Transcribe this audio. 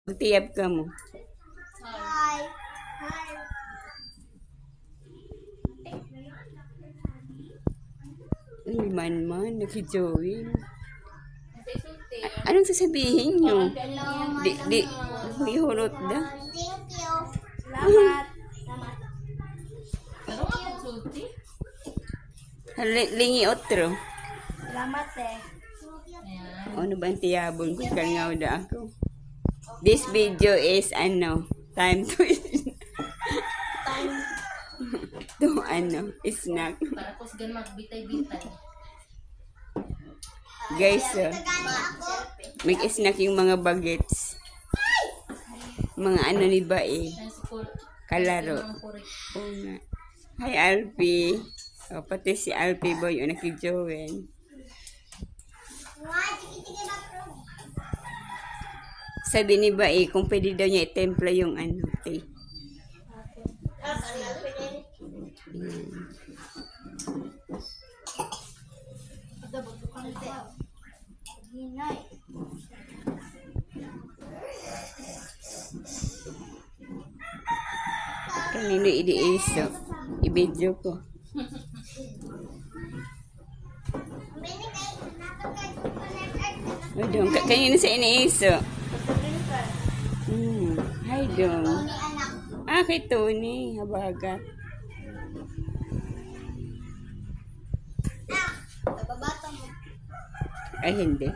Magtiyab ka mo. Hi. Hi. Ay, man, nakijoin. Anong sasabihin nyo? Di, ihulot da. Thank you. Salamat. Salamat. Lingi otro. Salamat eh. Ano ba ang tiyabon ko? Kalngaw da ako. This video is time to snack. Para ko sigan magbitay-bitay. Guys, mag-snack yung mga bagets. Mga ni ba eh. Kalaro. Oo nga. Hi, Alfie. O, pati si Alfie boy, o nakijowen. Sabi ni ba eh, kung pwede daw niya itempla yung te. Kanino i-iso? I-video ko. O dong, kanino sa iniiso? Hi dong. Kay Tony. Habagat. Ay, hindi.